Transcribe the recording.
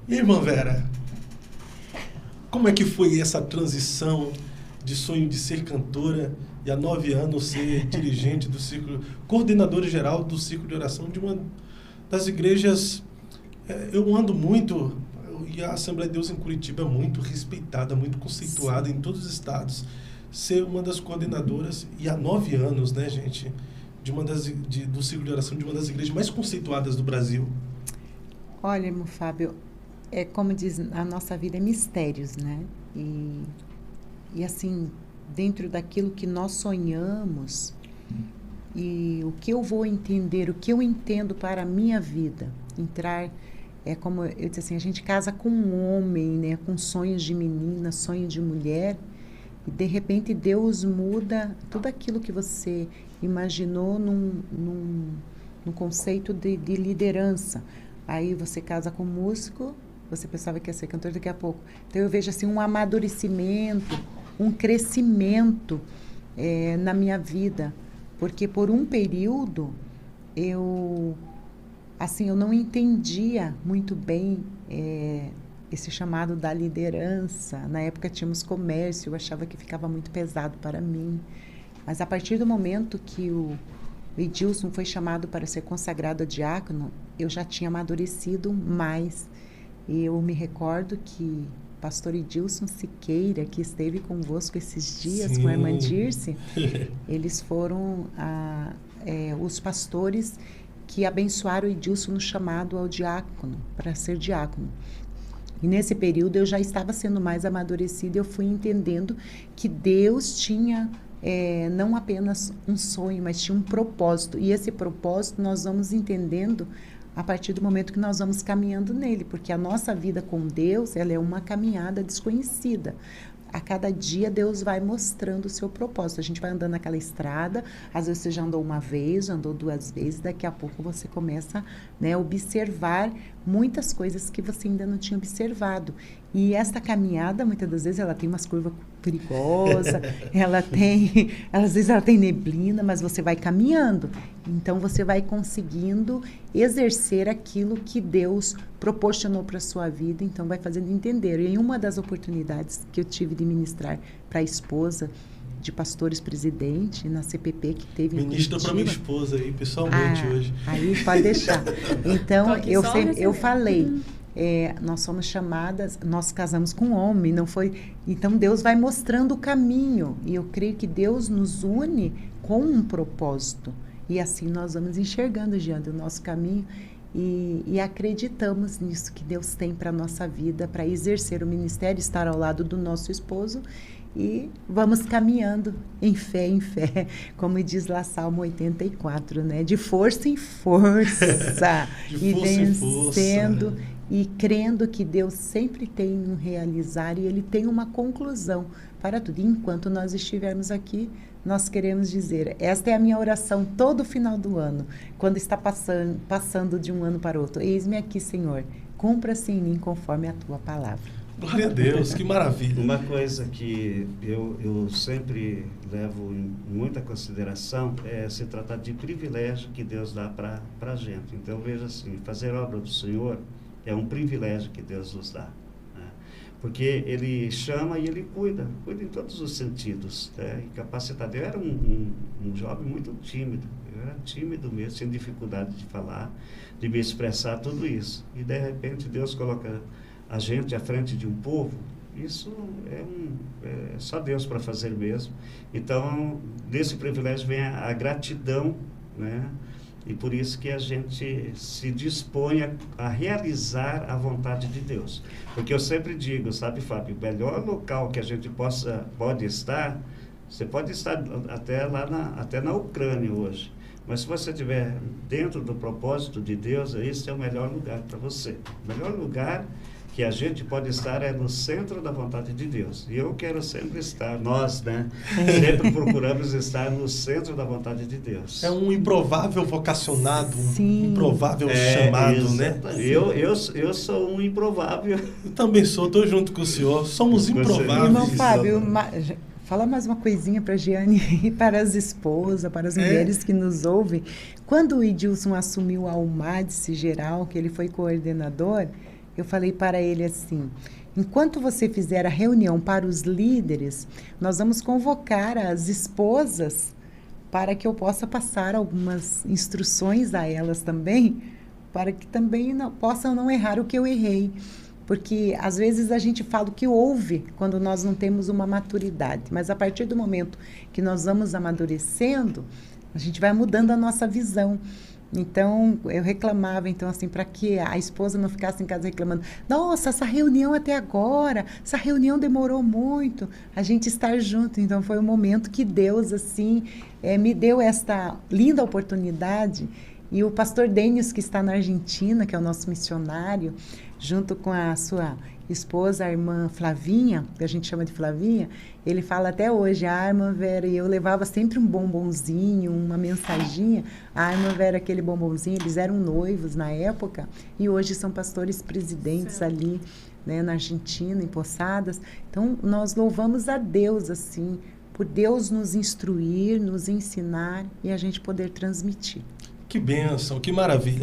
E aí, irmã Vera, como é que foi essa transição de sonho de ser cantora e há 9 anos ser dirigente do círculo, coordenadora geral do círculo de oração de uma das igrejas? Eu ando muito, e a Assembleia de Deus em Curitiba é muito respeitada, muito conceituada em todos os estados. Ser uma das coordenadoras, e há 9 anos, né, gente, do círculo de oração de uma das igrejas mais conceituadas do Brasil. Olha, irmão Fábio, como diz, a nossa vida é mistérios, né? E assim, dentro daquilo que nós sonhamos, e o que eu vou entender, o que eu entendo para a minha vida, como eu disse assim, a gente casa com um homem, né? Com sonhos de menina, sonhos de mulher, e de repente Deus muda tudo aquilo que você imaginou num conceito de liderança. Aí você casa com um músico, você pensava que ia ser cantor daqui a pouco. Então eu vejo assim um amadurecimento, um crescimento na minha vida. Porque por um período eu não entendia muito bem esse chamado da liderança. Na época tínhamos comércio, eu achava que ficava muito pesado para mim. Mas a partir do momento que o Edilson foi chamado para ser consagrado a diácono, eu já tinha amadurecido mais. E eu me recordo que pastor Edilson Siqueira, que esteve convosco esses dias, Sim. com a irmã Dirce, eles foram os pastores que abençoaram o Edilson no chamado ao diácono, para ser diácono. E nesse período eu já estava sendo mais amadurecida, eu fui entendendo que Deus tinha não apenas um sonho, mas tinha um propósito. E esse propósito nós vamos entendendo a partir do momento que nós vamos caminhando nele, porque a nossa vida com Deus, ela é uma caminhada desconhecida. A cada dia Deus vai mostrando o seu propósito. A gente vai andando naquela estrada, às vezes você já andou uma vez, já andou 2 vezes, daqui a pouco você começa, né, a observar muitas coisas que você ainda não tinha observado. E esta caminhada, muitas das vezes, ela tem umas curvas perigosas, às vezes ela tem neblina, mas você vai caminhando. Então, você vai conseguindo exercer aquilo que Deus proporcionou para a sua vida, então vai fazendo entender. E em uma das oportunidades que eu tive de ministrar para a esposa de pastores presidente na CPP que teve em Ministra para minha esposa aí, pessoalmente, hoje. Aí pode deixar. Então, eu falei... nós somos chamadas, nós casamos com um homem, não foi? Então Deus vai mostrando o caminho, e eu creio que Deus nos une com um propósito, e assim nós vamos enxergando diante do nosso caminho e acreditamos nisso que Deus tem para a nossa vida, para exercer o ministério, estar ao lado do nosso esposo, e vamos caminhando em fé, como diz lá Salmo 84, né? De força em força, de força em força, vencendo e crendo que Deus sempre tem um realizar e Ele tem uma conclusão para tudo. E enquanto nós estivermos aqui, nós queremos dizer, esta é a minha oração todo final do ano, quando está passando de um ano para outro. Eis-me aqui, Senhor, cumpra-se em mim conforme a Tua palavra. Glória a Deus, que maravilha. Uma coisa que eu sempre levo em muita consideração é se tratar de privilégio que Deus dá para a gente. Então, veja assim, fazer a obra do Senhor é um privilégio que Deus nos dá, né? Porque Ele chama e Ele cuida em todos os sentidos, né? E capacitado. Eu era um jovem muito tímido, eu era tímido mesmo, tinha dificuldade de falar, de me expressar, tudo isso. E de repente Deus coloca a gente à frente de um povo, isso é só Deus para fazer mesmo. Então, desse privilégio vem a gratidão, né? E por isso que a gente se dispõe a realizar a vontade de Deus. Porque eu sempre digo, sabe, Fábio, o melhor local que a gente pode estar, você pode estar até na Ucrânia hoje, mas se você estiver dentro do propósito de Deus, esse é o melhor lugar para você. O melhor lugar que a gente pode estar no centro da vontade de Deus. E eu quero sempre estar, nós, né? Sempre procuramos estar no centro da vontade de Deus. É um improvável vocacionado, Sim. Um improvável chamado, né? Eu sou um improvável. Eu também sou, estou junto com o senhor. Somos improváveis. Irmão Fábio, fala mais uma coisinha para a Giane e para as esposas, para as mulheres que nos ouvem. Quando o Edilson assumiu a UMADCE geral, que ele foi coordenador, eu falei para ele assim: enquanto você fizer a reunião para os líderes, nós vamos convocar as esposas para que eu possa passar algumas instruções a elas também, para que também possam não errar o que eu errei. Porque às vezes a gente fala o que ouve quando nós não temos uma maturidade, mas a partir do momento que nós vamos amadurecendo, a gente vai mudando a nossa visão. Então, eu reclamava, então, assim, para que a esposa não ficasse em casa reclamando: nossa, essa reunião até agora, essa reunião demorou muito, a gente estar junto. Então, foi um momento que Deus, assim, me deu esta linda oportunidade. E o pastor Denis, que está na Argentina, que é o nosso missionário, junto com a sua esposa, a irmã Flavinha, que a gente chama de Flavinha, ele fala até hoje: a irmã Vera e eu levava sempre um bombonzinho, uma mensaginha. A irmã Vera, aquele bombonzinho, eles eram noivos na época e hoje são pastores presidentes ali, né, na Argentina, em Posadas. Então, nós louvamos a Deus, assim, por Deus nos instruir, nos ensinar e a gente poder transmitir. Que bênção, que maravilha.